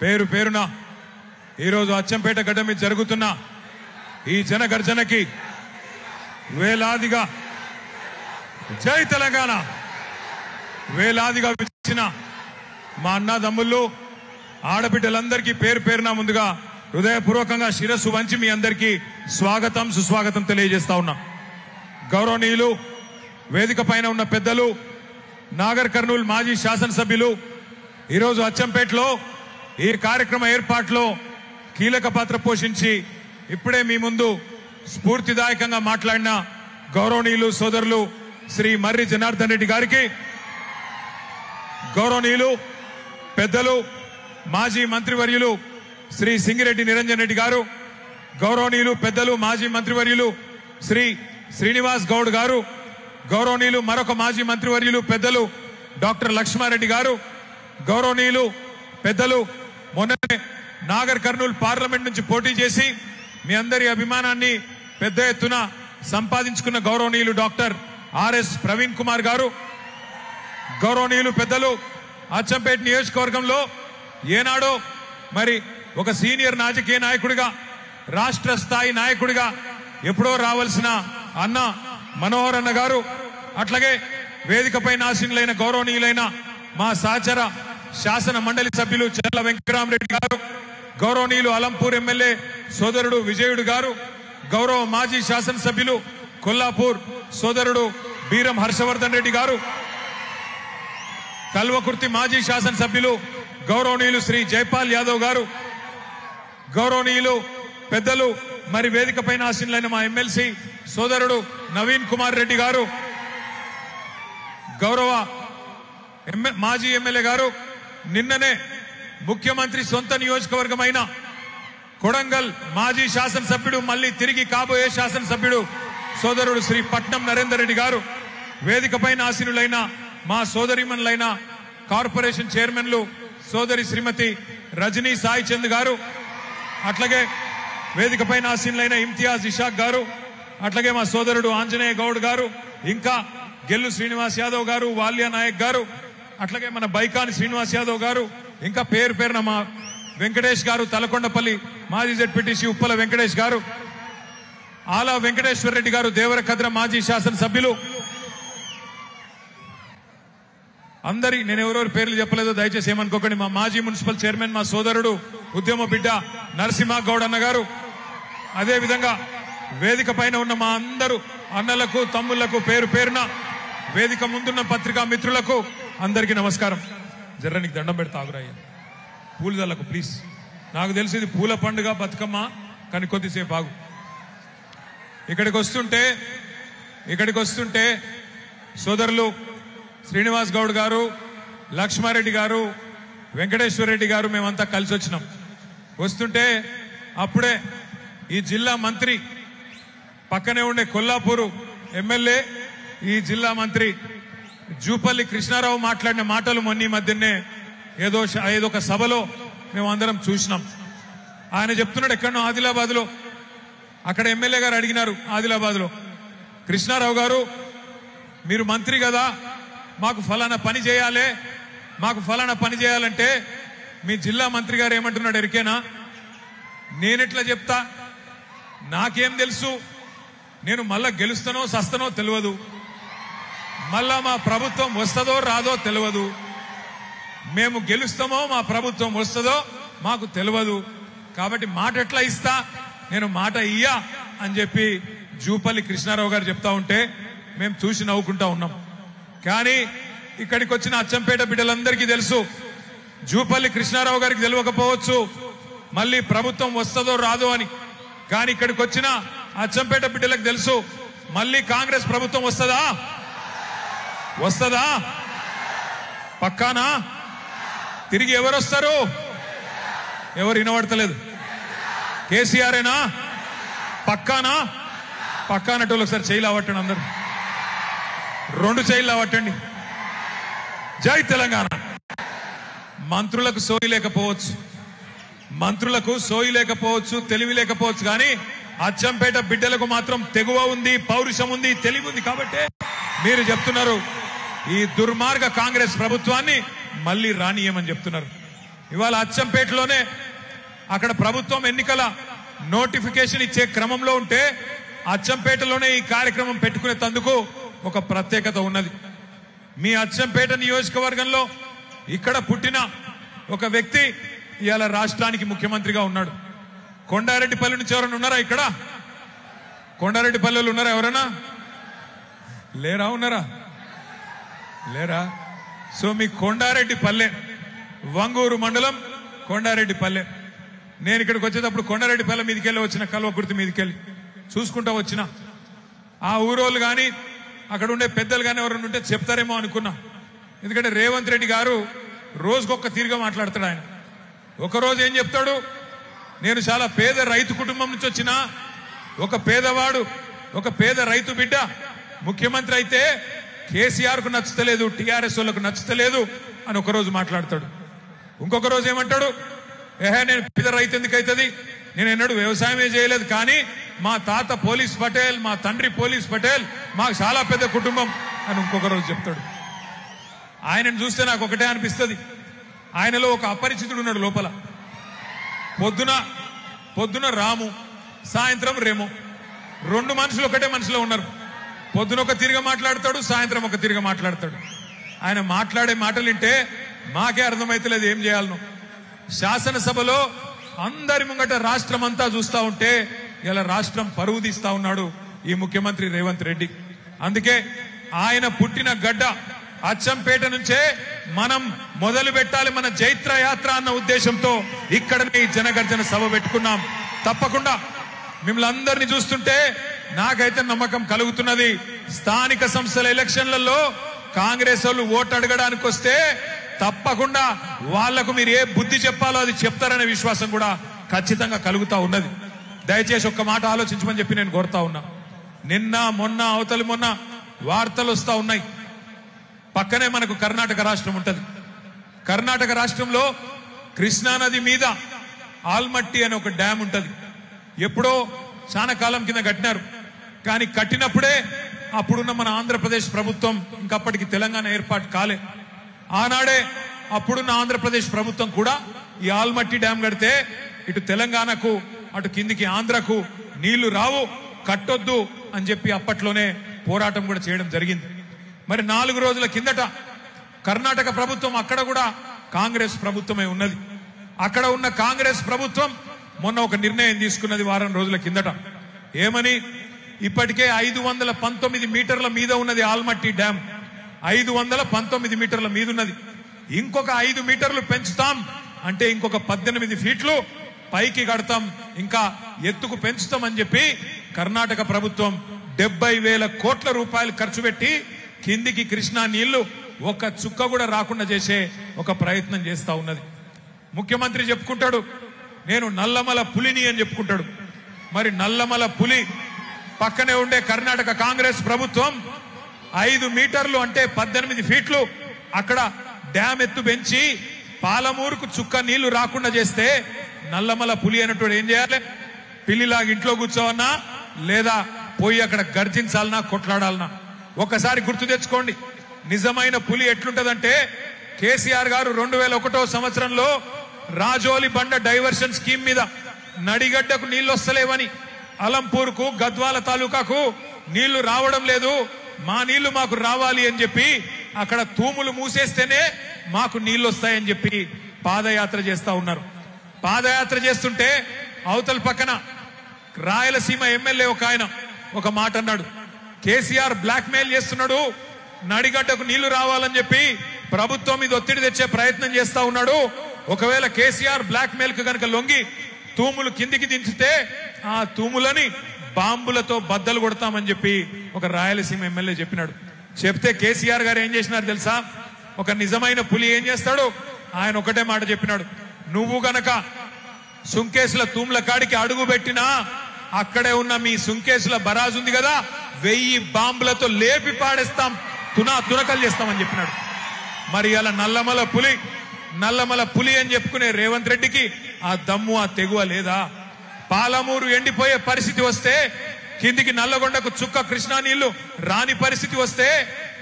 పేరు పేరున ఈరోజు అచ్చంపేట గడ్డ మీద జరుగుతున్న ఈ జనగర్జనకి వేలాదిగా జై తెలంగాణ వేలాదిగా వచ్చిన మా అన్నదమ్ముళ్ళు ఆడబిడ్డలందరికీ పేరు పేరున ముందుగా హృదయపూర్వకంగా శిరస్సు వంచి మీ అందరికీ స్వాగతం సుస్వాగతం తెలియజేస్తా ఉన్నా. గౌరవనీయులు వేదిక పైన ఉన్న పెద్దలు, నాగర్ కర్నూల్ మాజీ శాసనసభ్యులు, ఈరోజు అచ్చంపేటలో ఈ కార్యక్రమ ఏర్పాట్లో కీలక పాత్ర పోషించి ఇప్పుడే మీ ముందు స్ఫూర్తిదాయకంగా మాట్లాడిన గౌరవనీయులు సోదరులు శ్రీ మర్రి జనార్దన్ రెడ్డి గారికి, గౌరవనీయులు పెద్దలు మాజీ మంత్రివర్యులు శ్రీ సింగిరెడ్డి నిరంజన్ రెడ్డి గారు, గౌరవనీయులు పెద్దలు మాజీ మంత్రివర్యులు శ్రీ శ్రీనివాస్ గౌడ్ గారు, గౌరవనీయులు మరొక మాజీ మంత్రివర్యులు పెద్దలు డాక్టర్ లక్ష్మారెడ్డి గారు, గౌరవనీయులు పెద్దలు మొన్ననే నాగర్ కర్నూల్ పార్లమెంట్ నుంచి పోటీ చేసి మీ అందరి అభిమానాన్ని పెద్ద ఎత్తున సంపాదించుకున్న గౌరవనీయులు డాక్టర్ ఆర్ఎస్ ప్రవీణ్ కుమార్ గారు, గౌరవనీయులు పెద్దలు అచ్చంపేట నియోజకవర్గంలో ఏనాడో మరి ఒక సీనియర్ రాజకీయ నాయకుడిగా, రాష్ట్ర స్థాయి నాయకుడిగా ఎప్పుడో రావాల్సిన అన్న మనోహర్ అన్న గారు, అట్లాగే వేదికపై ఆసీనులైన గౌరవనీయులైన మా సహచర శాసన మండలి సభ్యులు చెర్ల వెంకటరామరెడ్డి గారు, గౌరవనీయులు అలంపూర్ ఎమ్మెల్యే సోదరుడు విజయుడు గారు, గౌరవ మాజీ శాసనసభ్యులు కొల్లాపూర్ సోదరుడు బీరం హర్షవర్ధన్ రెడ్డి గారు, కల్వకుర్తి మాజీ శాసనసభ్యులు గౌరవనీయులు శ్రీ జైపాల్ యాదవ్ గారు, గౌరవనీయులు పెద్దలు మరి వేదికపై ఆసీనులైన మా ఎమ్మెల్సీ సోదరుడు నవీన్ కుమార్ రెడ్డి గారు, గౌరవ మాజీ ఎమ్మెల్యే గారు, నిన్ననే ముఖ్యమంత్రి సొంత నియోజకవర్గమైన కొడంగల్ మాజీ శాసనసభ్యుడు మళ్ళీ తిరిగి కాబోయే శాసనసభ్యుడు సోదరుడు శ్రీ పట్నం నరేందర్ రెడ్డి గారు, వేదికపై ఆసీనులైన మా సోదరిమణులైన కార్పొరేషన్ చైర్మన్లు సోదరి శ్రీమతి రజనీ సాయి చంద్ గారు, అట్లాగే వేదికపై ఆసీనులైన ఇమ్తియాజ్ ఇషాక్ గారు, అట్లాగే మా సోదరుడు ఆంజనేయ గౌడ్ గారు, ఇంకా గెల్లు శ్రీనివాస్ యాదవ్ గారు, వాల్యా నాయక్ గారు, అట్లాగే మన బైకాని శ్రీనివాస్ యాదవ్ గారు, ఇంకా పేరు పేరున మా వెంకటేష్ గారు, తలకొండపల్లి మాజీ జెడ్పీటీసీ ఉప్పల వెంకటేష్ గారు, ఆలా వెంకటేశ్వర రెడ్డి గారు, దేవరకద్ర మాజీ శాసనసభ్యులు, అందరి నేను ఎవరెవరు పేర్లు చెప్పలేదో దయచేసి ఏమనుకోకండి. మా మాజీ మున్సిపల్ చైర్మన్ మా సోదరుడు ఉద్యమ బిడ్డ నరసింహ గౌడ్ అన్న గారు, అదే విధంగా వేదిక పైన ఉన్న మా అందరూ అన్నలకు తమ్ముళ్లకు పేరు పేరున వేదిక ముందున్న పత్రికా మిత్రులకు అందరికీ నమస్కారం. జర్రనికి దండం పెడతా ఆగురాయ్య పూలదల్లకు ప్లీజ్. నాకు తెలిసి ఇది పూల పండుగ బతుకమ్మ, కానీ కొద్దిసేపు ఆగు. ఇక్కడికి వస్తుంటే సోదరులు శ్రీనివాస్ గౌడ్ గారు, లక్ష్మారెడ్డి గారు, వెంకటేశ్వర రెడ్డి గారు మేమంతా కలిసి వచ్చినాం. వస్తుంటే అప్పుడే ఈ జిల్లా మంత్రి పక్కనే ఉండే కొల్లాపూరు ఎమ్మెల్యే, ఈ జిల్లా మంత్రి జూపల్లి కృష్ణారావు మాట్లాడిన మాటలు మొన్న మధ్యనే ఏదో ఒక సభలో మేమందరం చూసినాం. ఆయన చెప్తున్నాడు ఎక్కడో ఆదిలాబాద్ లో, అక్కడ ఎమ్మెల్యే గారు అడిగినారు ఆదిలాబాద్ లో, కృష్ణారావు గారు మీరు మంత్రి కదా, మాకు ఫలానా పని చేయాలంటే మీ జిల్లా మంత్రి గారు ఏమంటున్నాడు ఎరికేనా? నేనెట్లా చెప్తా, నాకేం తెలుసు, నేను మళ్ళా గెలుస్తానో సస్తానో తెలియదు, మళ్ళా మా ప్రభుత్వం వస్తుందో రాదో తెలియదు, మేము గెలుస్తామో మా ప్రభుత్వం వస్తుందో మాకు తెలియదు, కాబట్టి మాట ఎట్లా ఇస్తా, నేను మాట ఇయ్యా అని చెప్పి జూపల్లి కృష్ణారావు గారు చెప్తా ఉంటే మేము చూసి నవ్వుకుంటా ఉన్నాం. కానీ ఇక్కడికి వచ్చిన అచ్చంపేట బిడ్డలందరికీ తెలుసు, జూపల్లి కృష్ణారావు గారికి తెలియకపోవచ్చు మళ్ళీ ప్రభుత్వం వస్తుందో రాదో అని, కానీ ఇక్కడికి వచ్చిన అచ్చంపేట బిడ్డలకు తెలుసు మళ్ళీ కాంగ్రెస్ ప్రభుత్వం వస్తుందా పక్కానా? తిరిగి ఎవరు వస్తారు? ఎవరు వినబడతలేదు. కేసీఆరేనా? పక్కానా? పక్కానటోళ్ళు ఒకసారి చేయిలు అవ్వట్టండి, అందరు 2 చేయిలు అవ్వట్టండి. జై తెలంగాణ. మంత్రులకు సోయి లేకపోవచ్చు, తెలివి లేకపోవచ్చు, కానీ అచ్చంపేట బిడ్డలకు మాత్రం తెగువ ఉంది, పౌరుషం ఉంది, తెలివి ఉంది. కాబట్టి మీరు చెప్తున్నారు ఈ దుర్మార్గ కాంగ్రెస్ ప్రభుత్వాన్ని మళ్ళీ రానియమని చెప్తున్నారు. ఇవాళ అచ్చంపేటలోనే అక్కడ ప్రభుత్వం ఎన్నికల నోటిఫికేషన్ ఇచ్చే క్రమంలో ఉంటే అచ్చంపేటలోనే ఈ కార్యక్రమం పెట్టుకునే తందుకు ఒక ప్రత్యేకత ఉన్నది. మీ అచ్చంపేట నియోజకవర్గంలో ఇక్కడ పుట్టిన ఒక వ్యక్తి ఇవాళ రాష్ట్రానికి ముఖ్యమంత్రిగా ఉన్నాడు. కొండారెడ్డిపల్లి నుంచి ఎవరైనా ఉన్నారా? ఇక్కడ కొండారెడ్డిపల్లెలు ఉన్నారా? ఎవరైనా లేరా? ఉన్నారా? లేరా? సో మీ కొండారెడ్డిపల్లె, వంగూరు మండలం కొండారెడ్డిపల్లె. నేను ఇక్కడికి వచ్చేటప్పుడు కొండారెడ్డిపల్లె మీదకెళ్ళి వచ్చిన, కల్వకుర్తి మీదకెళ్ళి చూసుకుంటా వచ్చిన. ఆ ఊరోళ్ళు కానీ అక్కడ ఉండే పెద్దలు కానీ ఎవరైనా ఉంటే చెప్తారేమో అనుకున్నా. ఎందుకంటే రేవంత్ రెడ్డి గారు రోజుకొక తీరుగా మాట్లాడతాడు. ఆయన ఒకరోజు ఏం చెప్తాడు, నేను చాలా పేద రైతు కుటుంబం నుంచి వచ్చిన ఒక పేదవాడు, ఒక పేద రైతు బిడ్డ ముఖ్యమంత్రి అయితే కేసీఆర్ కు నచ్చుతలేదు, టీఆర్ఎస్ వాళ్ళకు నచ్చుతలేదు అని ఒకరోజు మాట్లాడతాడు. ఇంకొక రోజు ఏమంటాడు, నేను పేద రైతు ఎందుకు అవుతుంది, నేను ఎన్నడూ వ్యవసాయమే చేయలేదు, కానీ మా తాత పోలీస్ పటేల్, మా తండ్రి పోలీస్ పటేల్, మాకు చాలా పెద్ద కుటుంబం అని ఇంకొక రోజు చెప్తాడు. ఆయనను చూస్తే నాకు ఒకటే అనిపిస్తుంది, ఆయనలో ఒక అపరిచితుడు ఉన్నాడు లోపల. పొద్దున రాము, సాయంత్రం రేము, రెండు మనుషులు ఒకటే మనిషిలో ఉన్నారు. పొద్దున ఒక తిరిగి మాట్లాడతాడు, సాయంత్రం ఒక తిరిగి మాట్లాడతాడు. ఆయన మాట్లాడే మాటలు వింటే మాకే అర్థమైతలేదు ఏం చేయాలను. శాసనసభలో అందరి ముంగట రాష్ట్రం అంతా చూస్తా ఉంటే ఇలా రాష్ట్రం పరువు తీస్తా ఉన్నాడు ఈ ముఖ్యమంత్రి రేవంత్ రెడ్డి. అందుకే ఆయన పుట్టిన గడ్డ అచ్చంపేట నుంచే మనం మొదలు పెట్టాలి మన జైత్ర యాత్ర అన్న ఉద్దేశంతో ఇక్కడనే ఈ జనగర్జన సభ పెట్టుకున్నాం. తప్పకుండా మిమ్మల్ని అందరినీ చూస్తుంటే నాకైతే నమ్మకం కలుగుతున్నది, స్థానిక సంస్థల ఎలక్షన్లలో కాంగ్రెస్ వాళ్ళు ఓటు అడగడానికి వస్తే తప్పకుండా వాళ్లకు మీరు ఏ బుద్ధి చెప్పాలో అది చెప్తారనే విశ్వాసం కూడా ఖచ్చితంగా కలుగుతా ఉన్నది. దయచేసి ఒక్క మాట ఆలోచించమని చెప్పి నేను కోరుతా ఉన్నా. నిన్న మొన్న అవతలి మొన్న వార్తలు వస్తా ఉన్నాయి, పక్కనే మనకు కర్ణాటక రాష్ట్రం ఉంటది. కర్ణాటక రాష్ట్రంలో కృష్ణానది మీద ఆల్మట్టి అనే ఒక డ్యామ్ ఉంటది. ఎప్పుడో చాలా కాలం కింద కట్టినారు, కానీ కట్టినప్పుడే అప్పుడున్న మన ఆంధ్రప్రదేశ్ ప్రభుత్వం, ఇంకప్పటికి తెలంగాణ ఏర్పాటు కాలే, ఆనాడే అప్పుడున్న ఆంధ్రప్రదేశ్ ప్రభుత్వం కూడా ఈ ఆల్మట్టి డ్యామ్ కడితే ఇటు తెలంగాణకు అటు కిందికి ఆంధ్రకు నీళ్లు రావు, కట్టొద్దు అని చెప్పి అప్పట్లోనే పోరాటం కూడా చేయడం జరిగింది. మరి 4 రోజుల కిందట కర్ణాటక ప్రభుత్వం, అక్కడ కూడా కాంగ్రెస్ ప్రభుత్వమే ఉన్నది, అక్కడ ఉన్న కాంగ్రెస్ ప్రభుత్వం మొన్న ఒక నిర్ణయం తీసుకున్నది వారం రోజుల కిందట. ఏమని, ఇప్పటికే 519 మీటర్ల మీద ఉన్నది ఆల్మట్టి డ్యామ్, 519 మీటర్ల మీద ఉన్నది. ఇంకొక 5 మీటర్లు పెంచుతాం అంటే ఇంకొక 18 ఫీట్లు పైకి కడతాం, ఇంకా ఎత్తుకు పెంచుతాం అని చెప్పి కర్ణాటక ప్రభుత్వం 70,000 కోట్ల రూపాయలు ఖర్చు పెట్టి కిందికి కృష్ణా నీళ్లు ఒక చుక్క కూడా రాకుండా చేసే ఒక ప్రయత్నం చేస్తా ఉన్నది. ముఖ్యమంత్రి చెప్పుకుంటాడు నేను నల్లమల పులిని అని చెప్పుకుంటాడు. మరి నల్లమల పులి పక్కనే ఉండే కర్ణాటక కాంగ్రెస్ ప్రభుత్వం 5 మీటర్లు అంటే 18 ఫీట్లు అక్కడ డ్యామ్ ఎత్తు పెంచి పాలమూరుకు చుక్క నీళ్లు రాకుండా చేస్తే నల్లమల పులి అన్నట్టు ఏం చేయాలి, పిల్లిలాగా ఇంట్లో కూర్చోవన్నా లేదా పోయి అక్కడ గర్జించాలనా కొట్లాడాలనా? ఒకసారి గుర్తు తెచ్చుకోండి, నిజమైన పులి ఎట్లుంటదంటే కేసీఆర్ గారు 2001వ సంవత్సరంలో రాజోలి బండ డైవర్షన్ స్కీమ్ మీద నడిగడ్డకు నీళ్లు వస్తలేవని, అలంపూర్కు గద్వాల తాలూకాకు నీళ్లు రావడం లేదు, మా నీళ్లు మాకు రావాలి అని చెప్పి అక్కడ తూములు మూసేస్తేనే మాకు నీళ్లు వస్తాయని చెప్పి పాదయాత్ర చేస్తా ఉన్నారు. పాదయాత్ర చేస్తుంటే అవతల పక్కన రాయలసీమ ఎమ్మెల్యే ఒక ఆయన ఒక మాట అన్నాడు, కేసీఆర్ బ్లాక్ మెయిల్ చేస్తున్నాడు, నడిగడ్డకు నీళ్లు రావాలని చెప్పి ప్రభుత్వం మీద ఒత్తిడి తెచ్చే ప్రయత్నం చేస్తా ఉన్నాడు, ఒకవేళ కేసీఆర్ బ్లాక్ మెయిల్ కు కనుక లొంగి తూములు కిందికి దించితే ఆ తూములని బాంబులతో బద్దలు కొడతామని చెప్పి ఒక రాయలసీమ ఎమ్మెల్యే చెప్పినాడు. చెప్తే కేసీఆర్ గారు ఏం చేసినారు తెలుసా, ఒక నిజమైన పులి ఏం చేస్తాడు, ఆయన ఒకటే మాట చెప్పినాడు, నువ్వు గనక సుంకేసుల తూముల కాడికి అడుగు పెట్టినా అక్కడే ఉన్న మీ సుంకేసుల బరాజు ఉంది కదా 1000 బాంబులతో లేపి పాడేస్తాం, తునకలు చేస్తామని చెప్పినాడు. మరి అలా నల్లమల పులి అని చెప్పుకునే రేవంత్ రెడ్డికి ఆ దమ్ము ఆ తెగువ లేదా? పాలమూరు ఎండిపోయే పరిస్థితి వస్తే, కిందికి నల్లగొండకు చుక్క కృష్ణా నీళ్లు రాని పరిస్థితి వస్తే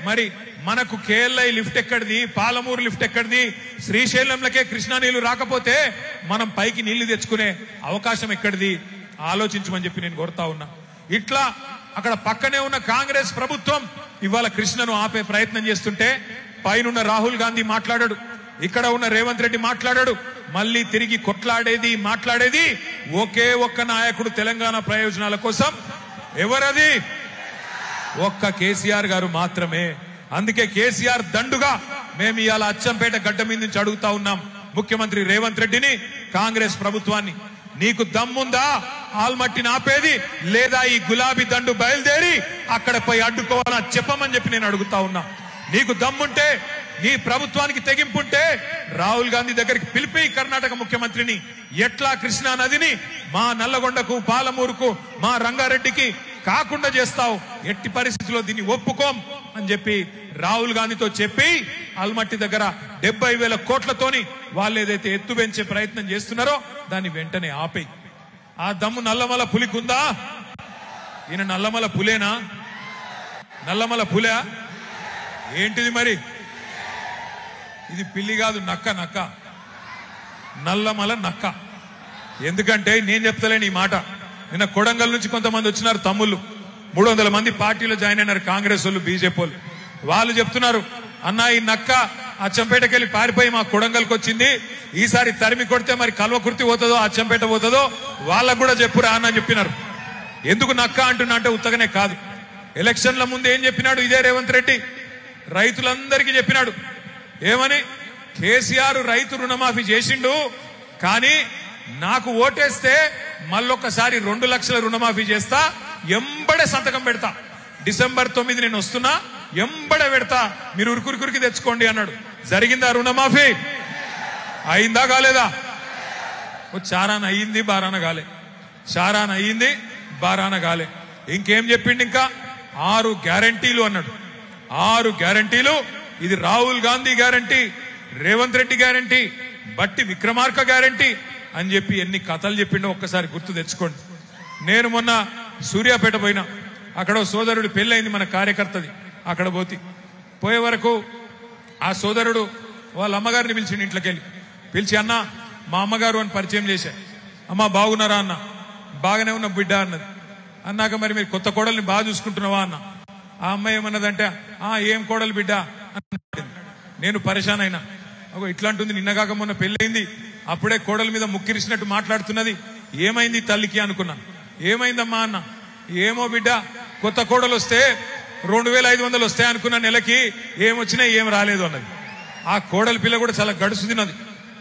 మరి మనకు కేఎల్ఐ లిఫ్ట్ ఎక్కడిది, పాలమూరు లిఫ్ట్ ఎక్కడిది, శ్రీశైలంలకే కృష్ణా నీళ్లు రాకపోతే మనం పైకి నీళ్లు తెచ్చుకునే అవకాశం ఎక్కడిది ఆలోచించమని చెప్పి నేను కోరుతా ఉన్నా. ఇట్లా అక్కడ పక్కనే ఉన్న కాంగ్రెస్ ప్రభుత్వం ఇవాళ కృష్ణను ఆపే ప్రయత్నం చేస్తుంటే పైనున్న రాహుల్ గాంధీ మాట్లాడాడు, ఇక్కడ ఉన్న రేవంత్ రెడ్డి మాట్లాడాడు. మళ్ళీ తిరిగి కొట్లాడేది మాట్లాడేది ఒకే ఒక్క నాయకుడు తెలంగాణ ప్రయోజనాల కోసం. ఎవరది? ఒక్క కేసీఆర్ గారు మాత్రమే. అందుకే కేసీఆర్ దండుగా మేము ఇవాళ అచ్చంపేట గడ్డ మీద నుంచి అడుగుతా ఉన్నాం ముఖ్యమంత్రి రేవంత్ రెడ్డిని, కాంగ్రెస్ ప్రభుత్వాన్ని, నీకు దమ్ముందా ఆల్మట్టిని ఆపేది, లేదా ఈ గులాబీ దండు బయలుదేరి అక్కడ పోయి అడ్డుకోవాలని చెప్పమని చెప్పి నేను అడుగుతా ఉన్నా. నీకు దమ్ముంటే, నీ ప్రభుత్వానికి తెగింపుంటే రాహుల్ గాంధీ దగ్గరికి పిలిపి కర్ణాటక ముఖ్యమంత్రిని ఎట్లా కృష్ణా నదిని మా నల్లగొండకు, పాలమూరుకు, మా రంగారెడ్డికి కాకుండా చేస్తావు, ఎట్టి పరిస్థితుల్లో దీన్ని ఒప్పుకోం అని చెప్పి రాహుల్ గాంధీతో చెప్పి ఆల్మట్టి దగ్గర 70,000 కోట్లతోని వాళ్ళు ఏదైతే ఎత్తు పెంచే ప్రయత్నం చేస్తున్నారో దాన్ని వెంటనే ఆపేయి. ఆ దమ్ము నల్లమల పులికుందా? ఈయన నల్లమల పులేనా? నల్లమల పులే ఏంటిది మరి? ఇది పిల్లి కాదు, నక్క. నక్క, నల్లమల నక్క. ఎందుకంటే నేను చెప్తలేను ఈ మాట. నిన్న కొడంగల్ నుంచి కొంతమంది వచ్చినారు తమ్ముళ్ళు, 300 మంది పార్టీలో జాయిన్ అయినారు, కాంగ్రెస్ వాళ్ళు, బీజేపీ వాళ్ళు. వాళ్ళు చెప్తున్నారు, అన్నా ఈ నక్క అచ్చంపేటకి వెళ్ళి పారిపోయి మా కొడంగల్కి వచ్చింది, ఈసారి తరిమి కొడితే మరి కల్వకుర్తి పోతుందో అచ్చంపేట పోతుందో వాళ్ళకు కూడా చెప్పురా అని చెప్పినారు. ఎందుకు నక్క అంటున్నా అంటే ఉత్తగానే కాదు. ఎలక్షన్ల ముందు ఏం చెప్పినాడు ఇదే రేవంత్ రెడ్డి? రైతులందరికీ చెప్పినాడు ఏమని? కేసీఆర్ రైతు రుణమాఫీ చేసిండు, కానీ నాకు ఓటేస్తే మళ్ళొక్కసారి 2 లక్షల రుణమాఫీ చేస్తా, ఎంబడే సంతకం పెడతా, డిసెంబర్ 9 నేను వస్తున్నా, ఎంబడే పెడతా, మీరు ఉరుకురికి తెచ్చుకోండి అన్నాడు. జరిగిందా రుణమాఫీ? అయిందా కాలేదా? చారాన అయ్యింది, బారాన కాలే. చారాన అయ్యింది, బారాన కాలే. ఇంకేం చెప్పిండు? ఇంకా 6 గ్యారంటీలు అన్నాడు. 6 గ్యారంటీలు. ఇది రాహుల్ గాంధీ గ్యారంటీ, రేవంత్ రెడ్డి గ్యారంటీ, బట్టి విక్రమార్క గ్యారంటీ అని చెప్పి ఎన్ని కథలు చెప్పిండో ఒక్కసారి గుర్తు తెచ్చుకోండి. నేను మొన్న సూర్యాపేట పోయినా, అక్కడ సోదరుడు పెళ్ళైంది మన కార్యకర్తది. అక్కడ పోయే వరకు ఆ సోదరుడు వాళ్ళ అమ్మగారిని పిలిచిండు, ఇంట్లోకి వెళ్ళి పిలిచి, అన్న మా అమ్మగారు అని పరిచయం చేశా. అమ్మ బాగున్నారా అన్న? బాగానే ఉన్న బిడ్డ అన్నది. అన్నాక మరి మీరు కొత్త కోడల్ని బాగా చూసుకుంటున్నావా అన్న. ఆ అమ్మాయి ఏమన్నదంటే, ఏం కోడలు బిడ్డ అన్నది. నేను పరేషాన్ అయినా. ఇట్లాంటుంది, నిన్నగాక మొన్న పెళ్ళైంది, అప్పుడే కోడల మీద ముక్కిరిసినట్టు మాట్లాడుతున్నది, ఏమైంది తల్లికి అనుకున్నా. ఏమైందమ్మా అన్న. ఏమో బిడ్డ, కొత్త కోడలు వస్తే 2,500 వస్తాయి అనుకున్న నెలకి, ఏమొచ్చినాయి ఏం రాలేదు అన్నది. ఆ కోడలి పిల్ల కూడా చాలా గడుసు తిన్నది.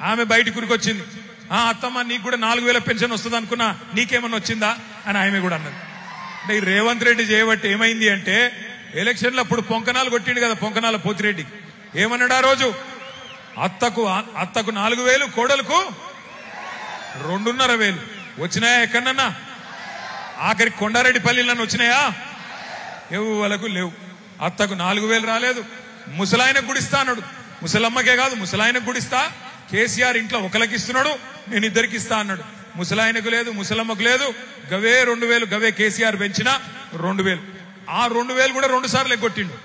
ఆమె బయట కురికొచ్చింది, అత్తమ్మ నీకు కూడా 4,000 పెన్షన్ వస్తుంది అనుకున్నా, నీకేమన్నా వచ్చిందా అని ఆమె కూడా అన్నది. అంటే ఈ రేవంత్ రెడ్డి చేయబట్టి ఏమైంది అంటే, ఎలక్షన్లు అప్పుడు పొంకనాలు కొట్టిండు కదా, పొంకనాల పోతిరెడ్డి ఏమన్నాడు ఆ రోజు? అత్తకు 4,000, కోడలకు 2,500 వచ్చినాయా ఎక్కడన్నా? ఆఖరి కొండారెడ్డిపల్లిలో వచ్చినాయా? ఎవలకు లేవు. అత్తకు 4,000 రాలేదు. ముసలాయనకు గుడిస్తా అన్నాడు. ముసలమ్మకే కాదు, ముసలాయనకు గుడిస్తా. కేసీఆర్ ఇంట్లో ఒకరికి ఇస్తున్నాడు, నేను 2కి ఇస్తా అన్నాడు. ముసలాయనకు లేదు, ముసలమ్మకు లేదు. గవే 2,000, గవే కేసీఆర్ పెంచిన 2,000. ఆ 2,000 కూడా 2 సార్లు ఎగ్గొట్టిండు.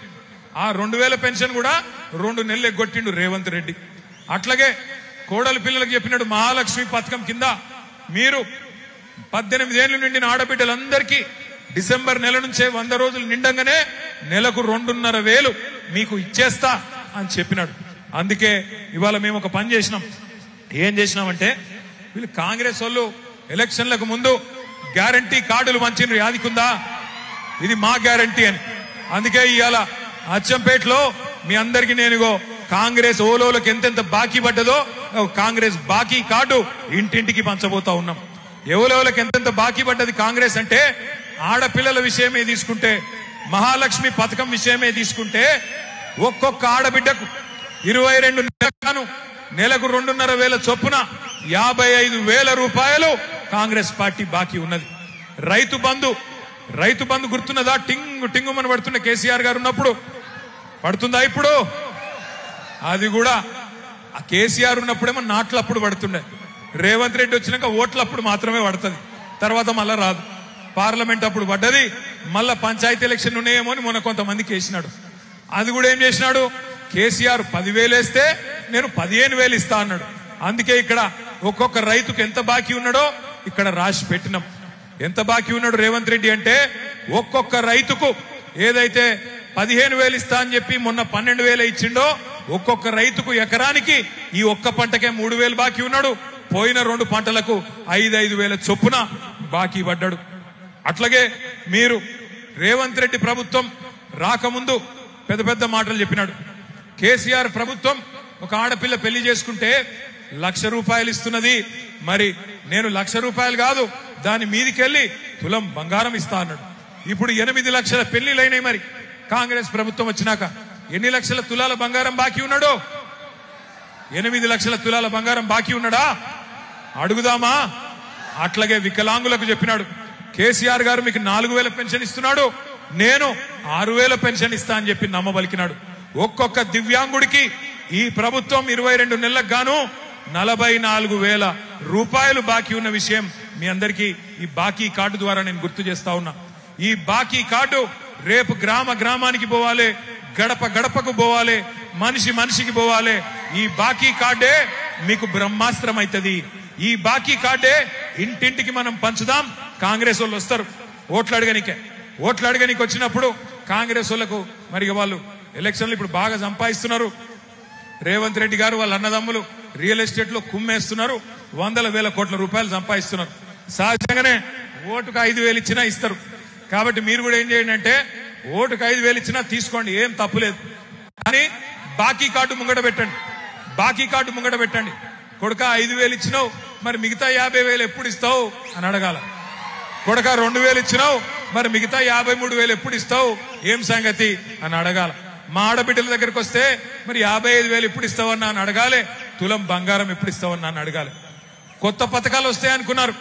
ఆ 2,000 పెన్షన్ కూడా 2 నెలలు ఎగ్గొట్టిండు రేవంత్ రెడ్డి. అట్లాగే కోడలి పిల్లలకు చెప్పినాడు, మహాలక్ష్మి పథకం కింద మీరు 18 ఏళ్లు నిండిన ఆడబిడ్డలందరికీ డిసెంబర్ నెల నుంచే 100 రోజులు నిండంగానే నెలకు 2,500 మీకు ఇచ్చేస్తా అని చెప్పినాడు. అందుకే ఇవాళ మేము ఒక పని చేసినాం. ఏం చేసినామంటే, వీళ్ళు కాంగ్రెస్ వాళ్ళు ఎలక్షన్లకు ముందు గ్యారంటీ కార్డులు పంచినారు, యాదికుందా? ఇది మా గ్యారంటీ అని. అందుకే ఇవాళ అచ్చంపేటలో మీ అందరికీ నేనుగో కాంగ్రెస్ ఓలోలకు ఎంతెంత బాకీ పడ్డదో కాంగ్రెస్ బాకీ కార్డు ఇంటింటికి పంచబోతా ఉన్నాం. ఎవలోలకు ఎంతెంత బాకీ పడ్డది కాంగ్రెస్ అంటే, ఆడపిల్లల విషయమే తీసుకుంటే, మహాలక్ష్మి పథకం విషయమే తీసుకుంటే, ఒక్కొక్క ఆడబిడ్డకు 22 నెలలను నెలకు 2,500 చొప్పున 55,000 రూపాయలు కాంగ్రెస్ పార్టీ బాకీ ఉన్నది. రైతు బంధు గుర్తున్నదా? టింగు టింగుమని పడుతున్న కేసీఆర్ గారు ఉన్నప్పుడు పడుతుందా? ఇప్పుడు అది కూడా ఆ కేసీఆర్ ఉన్నప్పుడేమో నాట్లప్పుడు పడుతుండే, రేవంత్ రెడ్డి వచ్చినాక ఓట్లప్పుడు మాత్రమే పడుతుంది, తర్వాత మళ్ళా రాదు. పార్లమెంట్ అప్పుడు పడ్డది, మళ్ళా పంచాయతీ ఎలక్షన్ ఉన్నాయేమో అని మొన్న కొంతమందికి వేసినాడు. అది కూడా ఏం చేసినాడు, కేసీఆర్ 10,000 వేస్తే నేను 15,000 ఇస్తా అన్నాడు. అందుకే ఇక్కడ ఒక్కొక్క రైతుకు ఎంత బాకీ ఉన్నాడో ఇక్కడ రాసి పెట్టినాం. ఎంత బాకీ ఉన్నాడు రేవంత్ రెడ్డి అంటే, ఒక్కొక్క రైతుకు ఏదైతే 15,000 ఇస్తా అని చెప్పి మొన్న 12,000 ఇచ్చిండో, ఒక్కొక్క రైతుకు ఎకరానికి ఈ ఒక్క పంటకే 3,000 బాకీ ఉన్నాడు. పోయిన 2 పంటలకు 5,000 చొప్పున బాకీ పడ్డాడు. అట్లాగే మీరు రేవంత్ రెడ్డి ప్రభుత్వం రాకముందు పెద్ద పెద్ద మాటలు చెప్పినాడు. కేసీఆర్ ప్రభుత్వం ఒక ఆడపిల్ల పెళ్లి చేసుకుంటే 1,00,000 రూపాయలు ఇస్తున్నది, మరి నేను 1,00,000 రూపాయలు కాదు దాని మీదికెళ్లి తులం బంగారం ఇస్తా అన్నాడు. ఇప్పుడు 8 లక్షల పెళ్లిలైనాయి. మరి కాంగ్రెస్ ప్రభుత్వం వచ్చినాక ఎన్ని లక్షల తులాల బంగారం బాకీ ఉన్నాడో? 8 లక్షల తులాల బంగారం బాకీ ఉన్నాడా? అడుగుదామా? అట్లాగే వికలాంగులకు చెప్పినాడు, కేసీఆర్ గారు మీకు 4,000 పెన్షన్ ఇస్తున్నాడు, నేను 6,000 పెన్షన్ ఇస్తా అని చెప్పి నమ్మబలికినాడు. ఒక్కొక్క దివ్యాంగుడికి ఈ ప్రభుత్వం 22 నెలలకు గాను 44,000 రూపాయలు బాకీ ఉన్న విషయం మీ అందరికీ ఈ బాకీ కార్డు ద్వారా నేను గుర్తు చేస్తా ఉన్నా. ఈ బాకీ కార్డు రేపు గ్రామ గ్రామానికి పోవాలి, గడప గడపకు పోవాలి, మనిషి మనిషికి పోవాలి. ఈ బాకీ కార్డే మీకు బ్రహ్మాస్త్రం అవుతుంది. ఈ బాకీ కార్డే ఇంటింటికి మనం పంచుదాం. కాంగ్రెస్ వాళ్ళు వస్తారు ఓట్లు అడగనికి వచ్చినప్పుడు కాంగ్రెస్ వాళ్ళకు మరి వాళ్ళు ఎలక్షన్లు ఇప్పుడు బాగా సంపాదిస్తున్నారు. రేవంత్ రెడ్డి గారు వాళ్ళ అన్నదమ్ములు రియల్ ఎస్టేట్ లో కుమ్మేస్తున్నారు, 100,000 కోట్ల రూపాయలు సంపాదిస్తున్నారు. సహజంగానే ఓటుకు 5,000 ఇచ్చినా ఇస్తారు. కాబట్టి మీరు కూడా ఏం చేయండి అంటే, ఓటుకు 5,000 ఇచ్చినా తీసుకోండి, ఏం తప్పులేదు. కానీ బాకీ కార్డు ముంగట పెట్టండి. కొడుక 5,000 ఇచ్చినావు, మరి మిగతా 50,000 ఎప్పుడు ఇస్తావు అని అడగాల. కొడుక 2,000 ఇచ్చినావు, మరి మిగతా 53,000 ఎప్పుడు ఇస్తావు, ఏం సంగతి అని అడగాల. మా ఆడబిడ్డల దగ్గరకు వస్తే మరి 55,000 ఎప్పుడు ఇస్తావన్నా అని అడగాలి. తులం బంగారం ఎప్పుడు ఇస్తావన్నా అని అడగాలి. కొత్త పథకాలు వస్తాయి అనుకున్నారు.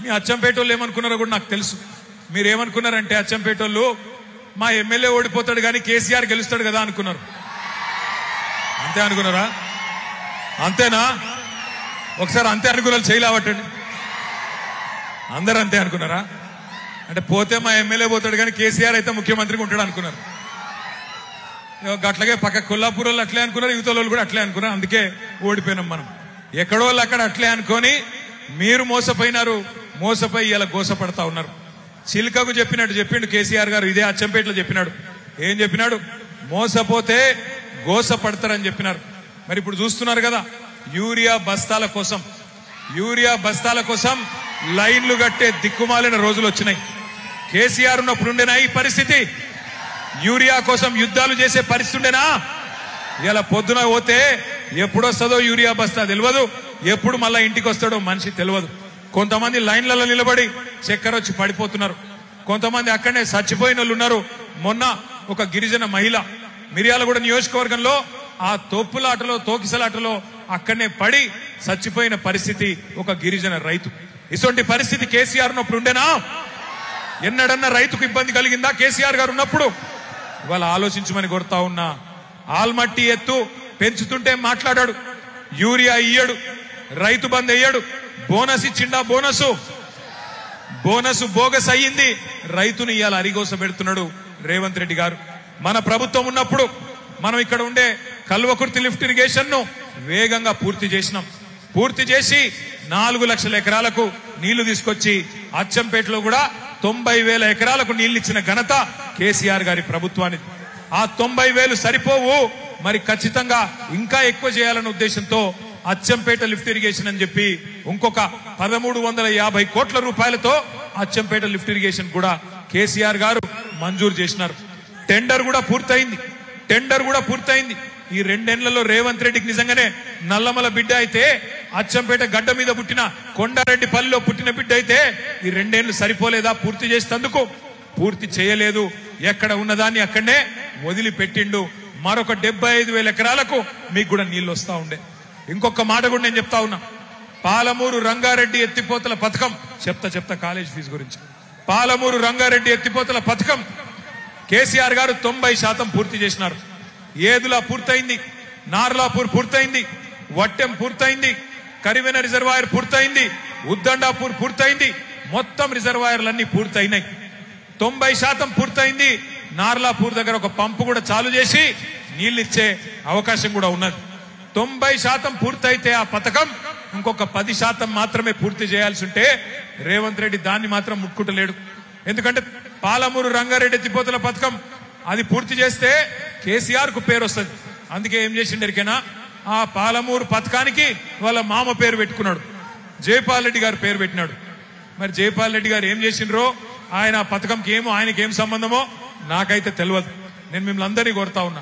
మీ అచ్చంపేట వాళ్ళు ఏమనుకున్నారో కూడా నాకు తెలుసు. మీరు ఏమనుకున్నారంటే, అచ్చంపేట వాళ్ళు మా ఎమ్మెల్యే ఓడిపోతాడు కానీ కేసీఆర్ గెలుస్తాడు కదా అనుకున్నారు. అంతే అనుకున్నారా? అంతేనా? ఒకసారి అంతే అనుకున్నారు, చేయలేవటండి. అందరూ అంతే అనుకున్నారా? అంటే పోతే మా ఎమ్మెల్యే పోతాడు కానీ కేసీఆర్ అయితే ముఖ్యమంత్రిగా ఉంటాడు అనుకున్నారు. అట్లాగే పక్క కొల్లాపూర్ వాళ్ళు అట్లే అనుకున్నారు, యువత వాళ్ళు కూడా అట్లే అనుకున్నారు. అందుకే ఓడిపోయినాం మనం. ఎక్కడో వాళ్ళు అక్కడ అట్లే అనుకొని మీరు మోసపోయి ఇలా గోసపడతా ఉన్నారు. చిలుకకు చెప్పిండు కేసీఆర్ గారు, ఇదే అచ్చంపేటలో చెప్పినాడు. ఏం చెప్పినాడు? మోసపోతే గోసపడతారని చెప్పినారు. మరి ఇప్పుడు చూస్తున్నారు కదా, యూరియా బస్తాల కోసం లైన్లు కట్టే దిక్కుమాలిన రోజులు వచ్చినాయి. కేసీఆర్ ఉన్నప్పుడు ఉండేనా ఈ పరిస్థితి? యూరియా కోసం యుద్ధాలు చేసే పరిస్థితి ఉండేనా? ఇలా పొద్దున పోతే ఎప్పుడొస్తుందో యూరియా బస్తా తెలియదు, ఎప్పుడు మళ్ళా ఇంటికి వస్తాడో మనిషి తెలియదు. కొంతమంది లైన్లలో నిలబడి చక్కెర వచ్చి పడిపోతున్నారు. కొంతమంది అక్కడనే చచ్చిపోయిన వాళ్ళు ఉన్నారు. మొన్న ఒక గిరిజన మహిళ మిర్యాలగూడ నియోజకవర్గంలో ఆ తోకిసలాటలో అక్కడనే పడి చచ్చిపోయిన పరిస్థితి ఒక గిరిజన రైతు. ఇటువంటి పరిస్థితి కేసీఆర్ ఉన్నప్పుడు ఉండేనా? ఎన్నడన్నా రైతుకు ఇబ్బంది కలిగిందా కేసీఆర్ గారు ఉన్నప్పుడు? ఇవాళ ఆలోచించమని కోరుతా ఉన్నా. ఆల్మట్టి ఎత్తు పెంచుతుంటే మాట్లాడాడు, యూరియా ఇయ్యడు, రైతు బంద్ అయ్యాడు, బోనస్ ఇచ్చిండా? బోనస్ బోగస్ అయ్యింది. రైతుని ఇవాళ అరిగోస పెడుతున్నాడు రేవంత్ రెడ్డి గారు. మన ప్రభుత్వం ఉన్నప్పుడు మనం ఇక్కడ ఉండే కల్వకుర్తి లిఫ్ట్ ఇరిగేషన్ ను వేగంగా పూర్తి చేసి 4 లక్షల ఎకరాలకు నీళ్లు తీసుకొచ్చి అచ్చంపేటలో కూడా 90,000 ఎకరాలకు నీళ్లు ఇచ్చిన ఘనత కేసీఆర్ గారి ప్రభుత్వానికి. ఆ 90,000 సరిపోవు, మరి ఖచ్చితంగా ఇంకా ఎక్కువ చేయాలన్న ఉద్దేశంతో అచ్చంపేట లిఫ్ట్ ఇరిగేషన్ అని చెప్పి ఇంకొక 1,350 కోట్ల రూపాయలతో అచ్చంపేట లిఫ్ట్ ఇరిగేషన్ కూడా కేసీఆర్ గారు మంజూరు చేసినారు. టెండర్ కూడా పూర్తయింది. ఈ 2 ఏళ్లలో రేవంత్ రెడ్డికి నిజంగానే నల్లమల బిడ్డ అయితే, అచ్చంపేట గడ్డ మీద పుట్టిన కొండారెడ్డిపల్లిలో పుట్టిన బిడ్డ అయితే ఈ 2 ఏళ్లు సరిపోలేదా పూర్తి చేసేందుకు? పూర్తి చేయలేదు. ఎక్కడ ఉన్నదాన్ని అక్కడనే వదిలిపెట్టిండు. మరొక 75,000 ఎకరాలకు మీకు కూడా నీళ్లు వస్తా ఉండే. ఇంకొక మాట కూడా నేను చెప్తా ఉన్నా. పాలమూరు రంగారెడ్డి ఎత్తిపోతల పథకం చెప్తా కాలేజ్ ఫీజు గురించి. పాలమూరు రంగారెడ్డి ఎత్తిపోతల పథకం కేసీఆర్ గారు 90% పూర్తి చేసినారు. ఏదులా పూర్తయింది, నార్లాపూర్ పూర్తయింది, వట్టెం పూర్తయింది, కరివెన రిజర్వాయర్ పూర్తయింది, ఉద్దండాపూర్ పూర్తయింది. మొత్తం రిజర్వాయర్లన్నీ పూర్తయినాయి. 90% పూర్తయింది. నార్లాపూర్ దగ్గర ఒక పంపు కూడా చాలు చేసి నీళ్లు ఇచ్చే అవకాశం కూడా ఉన్నది. 90% పూర్తయితే ఆ పథకం ఇంకొక 10% మాత్రమే పూర్తి చేయాల్సి ఉంటే రేవంత్ రెడ్డి దాన్ని మాత్రం ముట్టుకుంటలేడు. ఎందుకంటే పాలమూరు రంగారెడ్డి ఎత్తిపోతల పథకం అది పూర్తి చేస్తే కేసీఆర్ కు పేరు వస్తుంది. అందుకే ఏం చేసిండరికైనా ఆ పాలమూరు పథకానికి వాళ్ళ మామ పేరు పెట్టుకున్నాడు, జైపాల్ రెడ్డి గారు పేరు పెట్టినాడు. మరి జైపాల్ రెడ్డి గారు ఏం చేసిండ్రో ఆయన పథకంకి ఏమో ఆయనకేం సంబంధమో నాకైతే తెలియదు. నేను మిమ్మల్ని అందరినీ కోరుతా ఉన్నా,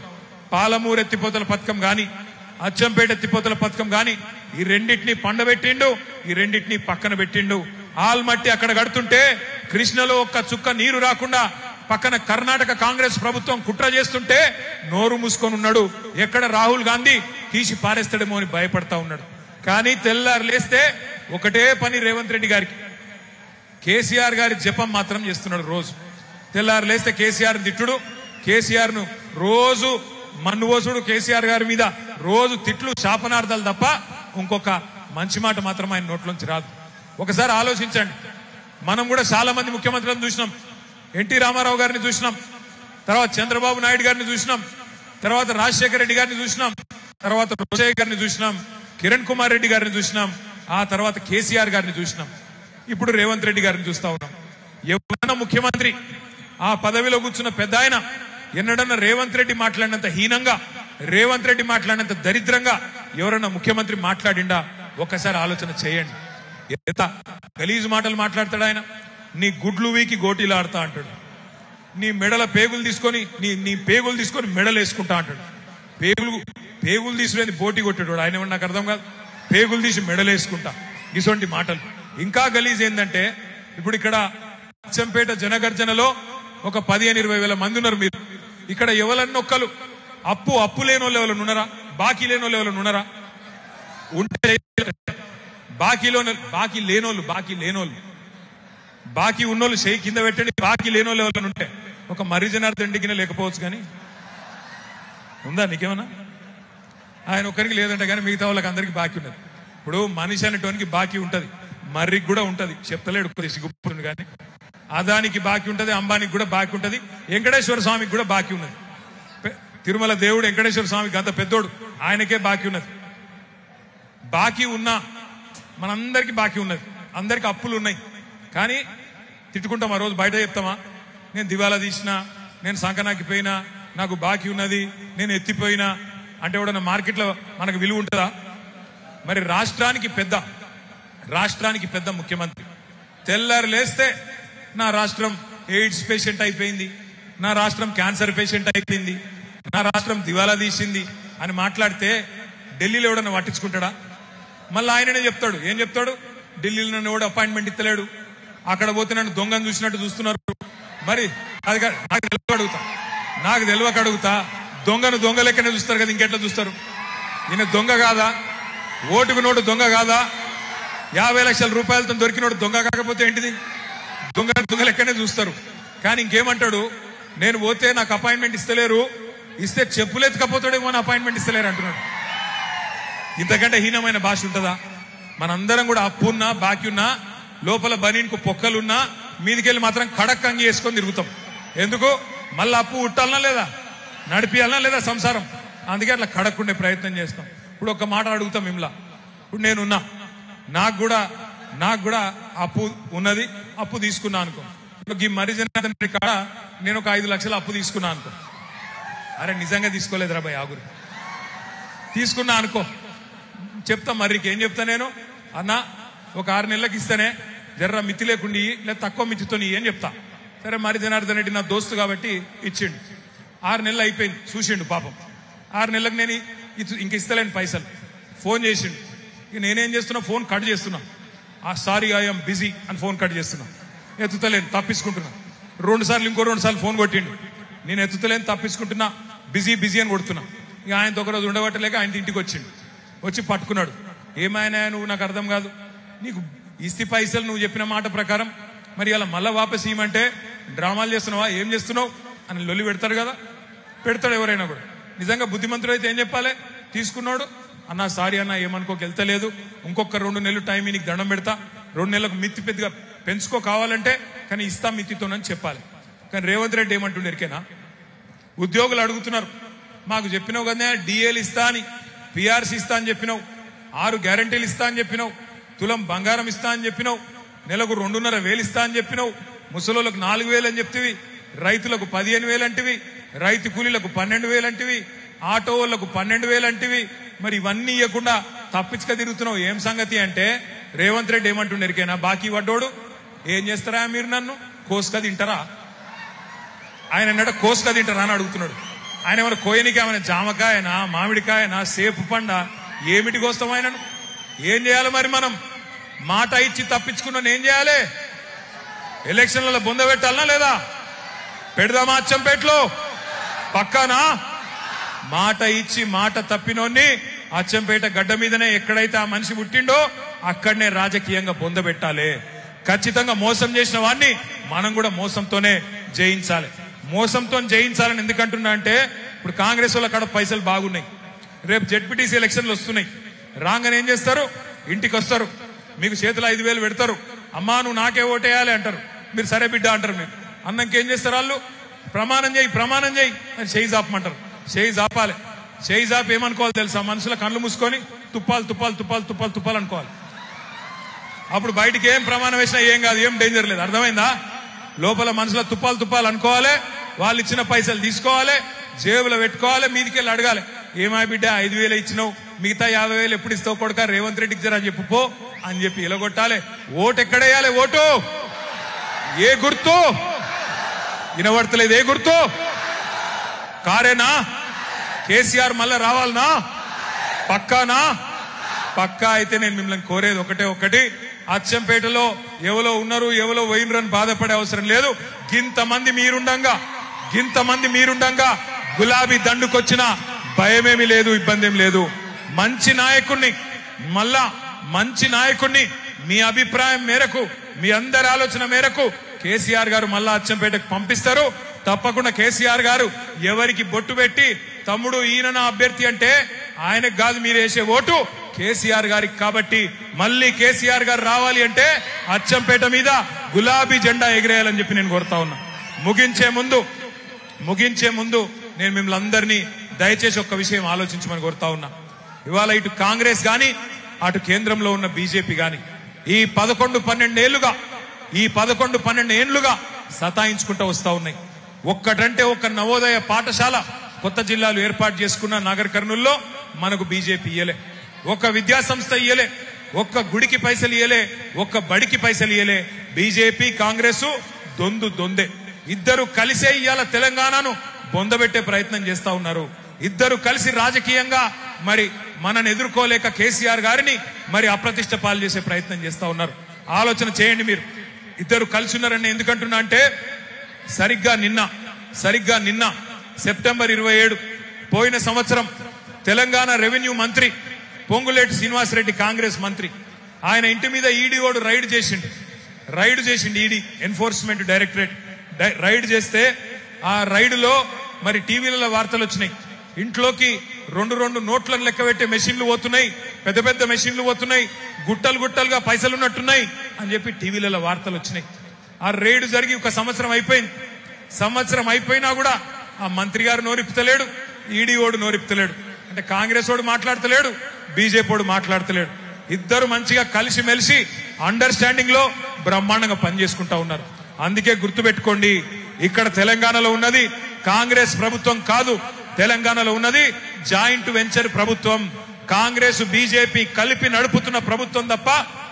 పాలమూరు ఎత్తిపోతల పథకం గాని అచ్చంపేట ఎత్తిపోతల పథకం గాని ఈ రెండింటినీ పండబెట్టిండు, ఈ రెండింటినీ పక్కన పెట్టిండు. ఆల్మట్టి అక్కడ కడుతుంటే కృష్ణలో ఒక్క చుక్క నీరు రాకుండా పక్కన కర్ణాటక కాంగ్రెస్ ప్రభుత్వం కుట్ర చేస్తుంటే నోరు మూసుకొని ఉన్నాడు. ఎక్కడ రాహుల్ గాంధీ తీసి పారేస్తాడేమో అని భయపడతా ఉన్నాడు. కానీ తెల్లారు లేస్తే ఒకటే పని రేవంత్ రెడ్డి గారికి, కేసీఆర్ గారి జపం మాత్రం చేస్తున్నాడు. రోజు తెల్లారు లేస్తే కేసీఆర్ తిట్టుడు, కేసీఆర్ ను రోజు మన్నువోసుడు, కేసీఆర్ గారి మీద రోజు తిట్లు శాపనార్థాలు తప్ప ఇంకొక మంచి మాట మాత్రం ఆయన నోట్లోంచి రాదు. ఒకసారి ఆలోచించండి, మనం కూడా చాలా మంది ముఖ్యమంత్రులను చూసినాం. ఎన్టీ రామారావు గారిని చూసినాం, తర్వాత చంద్రబాబు నాయుడు గారిని చూసినాం, తర్వాత రాజశేఖర రెడ్డి గారిని చూసినాం, తర్వాత రోషయ్య గారిని చూసినాం, కిరణ్ కుమార్ రెడ్డి గారిని చూసినాం, ఆ తర్వాత కేసీఆర్ గారిని చూసినాం, ఇప్పుడు రేవంత్ రెడ్డి గారిని చూస్తా ఉన్నాం. ఎవరైనా ముఖ్యమంత్రి ఆ పదవిలో కూర్చున్న పెద్ద ఆయన ఎన్నడన్నా రేవంత్ రెడ్డి మాట్లాడినంత హీనంగా, రేవంత్ రెడ్డి మాట్లాడినంత దరిద్రంగా ఎవరన్నా ముఖ్యమంత్రి మాట్లాడిండా? ఒక్కసారి ఆలోచన చేయండి. ఎంత గలీజు మాటలు మాట్లాడతాడు ఆయన. నీ గుడ్లు వీకి గోటీలు ఆడతా అంటాడు, నీ మెడల పేగులు తీసుకొని నీ పేగులు తీసుకొని మెడలు వేసుకుంటా అంటాడు. పేగులు తీసుకునేది బోటి కొట్టాడు ఆయన, నాకు అర్థం కాదు. పేగులు తీసి మెడలు వేసుకుంటా, ఇటువంటి మాటలు. ఇంకా గలీజ్ ఏంటంటే ఇప్పుడు ఇక్కడ అచ్చంపేట జనగర్జనలో ఒక 15-20 వేల మంది ఉన్నారు. మీరు ఇక్కడ ఎవరన్నొక్కలు అప్పు లేని వాళ్ళు ఎవరు ఉన్నారా? బాకీ లేని వాళ్ళు ఎవరు ఉన్నారా? ఉంటే బాకీ లేనోళ్ళు బాకీ ఉన్నోళ్ళు చేయి కింద పెట్టండి. బాకీ లేనోళ్ళు ఎవరు ఉంటే ఒక మర్రి జనార్దన్ రెడ్డికి లేకపోవచ్చు, కానీ ఉందా నీకేమన్నా? ఆయన ఒక్కరికి లేదంటే కానీ మిగతా వాళ్ళకి అందరికి బాకీ ఉన్నది. ఇప్పుడు మనిషి అనేటోనికి బాకీ ఉంటది, మర్రికి కూడా ఉంటది, చెప్తలేడు సిగ్గుపడుతుంది. కానీ అదానికి బాకీ ఉంటది, అంబానికి కూడా బాకీ ఉంటది, వెంకటేశ్వర స్వామికి కూడా బాకీ ఉన్నది. తిరుమల దేవుడు వెంకటేశ్వర స్వామికి అంత పెద్దోడు, ఆయనకే బాకీ ఉన్నది. బాకీ ఉన్నా మనందరికి బాకీ ఉన్నది, అందరికి అప్పులు ఉన్నాయి. కానీ తిట్టుకుంటాం, ఆ రోజు బయట చెప్తామా, నేను దివాలా తీసినా, నేను సంకనాకి పోయినా, నాకు బాకీ ఉన్నది, నేను ఎత్తిపోయినా అంటే కూడా మార్కెట్లో మనకు విలువ ఉంటుందా? మరి రాష్ట్రానికి పెద్ద ముఖ్యమంత్రి తెల్లారు లేస్తే నా రాష్ట్రం ఎయిడ్స్ పేషెంట్ అయిపోయింది, నా రాష్ట్రం క్యాన్సర్ పేషెంట్ అయిపోయింది, నా రాష్ట్రం దివాలా తీసింది అని మాట్లాడితే ఢిల్లీలో ఎవడన్నా పట్టించుకుంటాడా? మళ్ళీ ఆయననే చెప్తాడు. ఏం చెప్తాడు? ఢిల్లీలో నన్ను ఎవడు అపాయింట్మెంట్ ఇస్తలేడు, అక్కడ పోతే నన్ను దొంగను చూసినట్టు చూస్తున్నారు. మరి అది నాకు తెలియక అడుగుతా, దొంగను దొంగ లెక్కనే చూస్తారు కదా, ఇంకెట్లా చూస్తారు? ఈయన దొంగ కాదా? ఓటుకు నోటు దొంగ కాదా? 50 లక్షల రూపాయలతో దొరికినోడు దొంగ కాకపోతే ఏంటిది? దొంగ లెక్కనే చూస్తారు. కానీ ఇంకేమంటాడు? నేను పోతే నాకు అపాయింట్మెంట్ ఇస్తలేరు, ఇస్తే చెప్పులు ఎత్తుకపోతాడేమో అని అపాయింట్మెంట్ ఇస్తలేరు అంటున్నాడు. ఇంతకంటే హీనమైన భాష ఉంటుందా? మనందరం కూడా అప్పున్నా బాకీ ఉన్నా, లోపల బనీన్కు పొక్కలున్నా, మీదికెళ్ళి మాత్రం కడక్ అంగి వేసుకొని తిరుగుతాం. ఎందుకు? మళ్ళీ అప్పు ఉట్టాలనా లేదా, నడిపియాలనా లేదా సంసారం? అందుకే అట్లా కడక్కుండే ప్రయత్నం చేస్తాం. ఇప్పుడు ఒక మాట అడుగుతాం మిమ్మల్ని, ఇప్పుడు నేనున్నా, నాకు కూడా అప్పు ఉన్నది, అప్పు తీసుకున్నా అనుకో. ఈ మరిజన కాడ నేను ఒక 5 లక్షలు అప్పు తీసుకున్నా అనుకో. అరే నిజంగా తీసుకోలేదురా భయ్, ఆగురు, తీసుకున్నా అనుకో. చెప్తా మర్రికి ఏం చెప్తా నేను, అన్నా ఒక 6 నెలలకు ఇస్తేనే జర్ర మితి లేకుండా లేదా తక్కువ మితితో ఏం చెప్తా. సరే మరి జనార్దన్ రెడ్డి నా దోస్తు కాబట్టి ఇచ్చిండు. 6 నెలలు అయిపోయింది, చూసిండు పాపం. 6 నెలలకు నేను ఇంక ఇస్తలేను పైసలు. ఫోన్ చేసిండు. ఇక నేనేం చేస్తున్నా, ఫోన్ కట్ చేస్తున్నా. సారీ ఐఎమ్ బిజీ అని ఫోన్ కట్ చేస్తున్నా, ఎత్తుతలేను, తప్పించుకుంటున్నా. 2 సార్లు ఇంకో 2 సార్లు ఫోన్ కొట్టిండు, నేను ఎత్తుతలేను, తప్పించుకుంటున్నా, బిజీ అని కొడుతున్నా. ఇక ఆయనతో ఒకరోజు ఉండబట్టలేక ఆయన ఇంటికి వచ్చిండు. వచ్చి పట్టుకున్నాడు. ఏమైనా నువ్వు, నాకు అర్థం కాదు, నీకు ఇస్తి పైసలు నువ్వు చెప్పిన మాట ప్రకారం మరి అలా మళ్ళా వాపస్ ఇవ్వమంటే డ్రామాలు చేస్తున్నావా, ఏం చేస్తున్నావు అని లొల్లి పెడతారు కదా, పెడతాడు ఎవరైనా కూడా. నిజంగా బుద్ధిమంతుడు అయితే ఏం చెప్పాలి? తీసుకున్నాడు, అన్నా సారీ అన్నా ఏమనుకోక వెళ్తలేదు, ఇంకొక 2 నెలలు టైం నీకు దండం పెడతా, 2 నెలలకు మిత్తి పెద్దగా పెంచుకో కావాలంటే, కానీ ఇస్తా మిత్తితోనని చెప్పాలి. కానీ రేవంత్ రెడ్డి ఏమంటుండే ఎరికేనా? ఉద్యోగులు అడుగుతున్నారు, మాకు చెప్పినావు కదా డిఏలు ఇస్తా అని, పిఆర్సీ ఇస్తా అని చెప్పినావు, 6 గ్యారంటీలు ఇస్తా అని చెప్పినావు, తులం బంగారం ఇస్తా అని చెప్పినావు, నెలకు 2,500 ఇస్తా అని చెప్పినావు, ముసలోళ్ళకు 4,000 అని చెప్తివి, రైతులకు 15,000 అంటివి, రైతు కూలీలకు 12,000 అంటివి, ఆటో వాళ్ళకు 12,000 అంటివి. మరి ఇవన్నీ ఇవ్వకుండా తప్పించుక తిరుగుతున్నావు. ఏం సంగతి అంటే రేవంత్ రెడ్డి ఏమంటుండేరికేనా బాకీ పడ్డోడు, ఏం చేస్తారా మీరు నన్ను కోసుక తింటారా, ఆయన అన్నట్టు కోసుక తింటారా అని అడుగుతున్నాడు. ఆయన ఏమైనా కోయనికి ఏమైనా జామకాయనా మామిడికాయనా సేపు పండ ఏమిటి కోస్తాం ఆయనను? ఏం చేయాలి మరి? మనం మాట ఇచ్చి తప్పించుకున్నాను ఏం చేయాలి? ఎలక్షన్లలో బొంద పెట్టాలనా లేదా? పెడదామా అచ్చంపేటలో? పక్కానా? మాట ఇచ్చి మాట తప్పినోన్ని అచ్చంపేట గడ్డ మీదనే ఎక్కడైతే ఆ మనిషి పుట్టిండో అక్కడనే రాజకీయంగా బొంద పెట్టాలి. ఖచ్చితంగా మోసం చేసిన వాడిని మనం కూడా మోసంతోనే జయించాలి. మోసంతో జయించాలని ఎందుకంటున్నా అంటే ఇప్పుడు కాంగ్రెస్ వాళ్ళ కాడ పైసలు బాగున్నాయి, రేపు జెడ్పీటీసీ ఎలక్షన్లు వస్తున్నాయి, రాగానే ఏం చేస్తారు? ఇంటికి వస్తారు, మీకు చేతులు 5,000 పెడతారు, అమ్మా నువ్వు నాకే ఓటేయాలి అంటారు, మీరు సరే బిడ్డ అంటారు. మీరు అన్నంకి ఏం చేస్తారు? వాళ్ళు ప్రమాణం చేయి అని చేయి జాపమంటారు. చేయి జాపాలి. చేయి జాపి ఏమనుకోవాలి తెలుసా? మనుషుల కళ్ళు మూసుకొని తుప్పాలు అనుకోవాలి. అప్పుడు బయటికి ఏం ప్రమాణం వేసినా ఏం కాదు, ఏం డేంజర్ లేదు. అర్థమైందా? లోపల మనుషుల తుప్పాలు అనుకోవాలి, వాళ్ళు ఇచ్చిన పైసలు తీసుకోవాలి, జేబులో పెట్టుకోవాలి, మీదికెళ్ళి అడగాలి, ఏమా బిడ్డ 5,000 ఇచ్చినావు, మిగతా 50,000 ఎప్పుడు ఇస్తావు కొడుక, రేవంత్ రెడ్డికి జరా చెప్పు పో అని చెప్పి ఎలగొట్టాలి. ఓటు ఎక్కడేయాలి? ఓటు ఏ గుర్తు వినబడతలేదు? ఏ గుర్తు? కారేనా? కేసీఆర్ మళ్ళా రావాలనా? పక్కానా? పక్కా అయితే నేను మిమ్మల్ని కోరేది ఒకటి, అచ్చంపేటలో ఎవరో ఉన్నారు ఎవరో పోయినరని బాధపడే అవసరం లేదు. గింతమంది మీరుండంగా గులాబీ దండుకొచ్చిన భయమేమి లేదు, ఇబ్బంది ఏం లేదు. మంచి నాయకుణ్ణి మీ అభిప్రాయం మేరకు, మీ అందరి ఆలోచన మేరకు కేసీఆర్ గారు మళ్ళా అచ్చంపేటకు పంపిస్తారు. తప్పకుండా కేసీఆర్ గారు ఎవరికి బొట్టు పెట్టి తమ్ముడు ఈయన నా అభ్యర్థి అంటే ఆయనకు కాదు మీరు వేసే ఓటు కేసీఆర్ గారికి. కాబట్టి మళ్ళీ కేసీఆర్ గారు రావాలి అంటే అచ్చంపేట మీద గులాబీ జెండా ఎగిరేయాలని చెప్పి నేను కోరుతా ఉన్నా. ముగించే ముందు నేను మిమ్మల్ని అందరినీ దయచేసి ఒక్క విషయం ఆలోచించమని కోరుతా ఉన్నా. ఇవాళ ఇటు కాంగ్రెస్ గాని అటు కేంద్రంలో ఉన్న బీజేపీ గాని ఈ 11-12 ఏళ్లుగా సతాయించుకుంటూ వస్తా ఉన్నాయి. ఒక్కటంటే ఒక్క నవోదయ పాఠశాల కొత్త జిల్లాలు ఏర్పాటు చేసుకున్న నగర్ కర్నూల్లో మనకు బీజేపీ ఇయ్యలే, ఒక్క విద్యా సంస్థ ఇయ్యలే, ఒక్క గుడికి పైసలు ఇయ్యలే, ఒక్క బడికి పైసలు ఇయ్యలే. బీజేపీ కాంగ్రెస్ దొందే. ఇద్దరు కలిసే ఇయ్యాల తెలంగాణను బొందబెట్టే ప్రయత్నం చేస్తా ఉన్నారు. ఇద్దరు కలిసి రాజకీయంగా మరి మనని ఎదుర్కోలేక కేసీఆర్ గారిని మరి అప్రతిష్ట పాలు చేసే ప్రయత్నం చేస్తా ఉన్నారు. ఆలోచన చేయండి మీరు. ఇద్దరు కలిసి ఉన్నారని ఎందుకంటున్నా అంటే సరిగ్గా నిన్న సెప్టెంబర్ 27 పోయిన సంవత్సరం తెలంగాణ రెవెన్యూ మంత్రి పొంగులేటి శ్రీనివాసరెడ్డి కాంగ్రెస్ మంత్రి, ఆయన ఇంటి మీద ఈడీఓడు రైడ్ చేసిండు. ఈడీ ఎన్ఫోర్స్మెంట్ డైరెక్టరేట్ రైడ్ చేస్తే ఆ రైడ్లో మరి టీవీలలో వార్తలు వచ్చినాయి. ఇంట్లోకి 2 నోట్లను లెక్క పెట్టే మెషిన్లు పోతున్నాయి, పెద్ద మెషిన్లు పోతున్నాయి, గుట్టలుగా పైసలు ఉన్నట్టున్నాయి అని చెప్పి టీవీలలో వార్తలు వచ్చినాయి. ఆ రైడ్ జరిగి 1 సంవత్సరం అయిపోయింది. సంవత్సరం అయిపోయినా కూడా ఆ మంత్రి గారు నోరిపుతలేడు, ఈడీఓడు నోరిపుతలేడు. అంటే కాంగ్రెస్ వాడు మాట్లాడతలేడు, బీజేపీ వాడు మాట్లాడతలేడు. ఇద్దరు మంచిగా కలిసిమెలిసి అండర్స్టాండింగ్ లో బ్రహ్మాండంగా పనిచేసుకుంటా ఉన్నారు. అందుకే గుర్తుపెట్టుకోండి, ఇక్కడ తెలంగాణలో ఉన్నది కాంగ్రెస్ ప్రభుత్వం కాదు, తెలంగాణలో ఉన్నది జాయింట్ వెంచర్ ప్రభుత్వం. కాంగ్రెస్ బీజేపీ కలిపి నడుపుతున్న ప్రభుత్వం తప్ప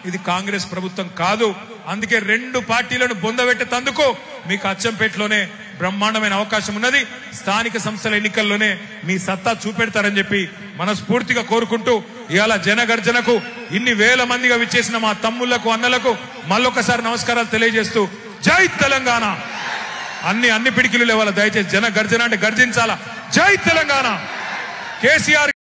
ఇది కాంగ్రెస్ ప్రభుత్వం కాదు. అందుకే 2 పార్టీలను బొందబెట్టేందుకు మీకు అచ్చంపేటలోనే బ్రహ్మాండమైన అవకాశం ఉన్నది. స్థానిక సంస్థల ఎన్నికల్లోనే మీ సత్తా చూపెడతారని చెప్పి మనస్ఫూర్తిగా కోరుకుంటూ ఇవాళ జనగర్జనకు ఇన్ని వేల మందిగా విచ్చేసిన మా తమ్ముళ్లకు అన్నలకు మళ్ళొకసారి నమస్కారాలు తెలియజేస్తూ జై తెలంగాణ. అన్ని పిడికిలు లేవాల. దయచేసి జన గర్జన అంటే గర్జించాలా. జై తెలంగాణ. కేసీఆర్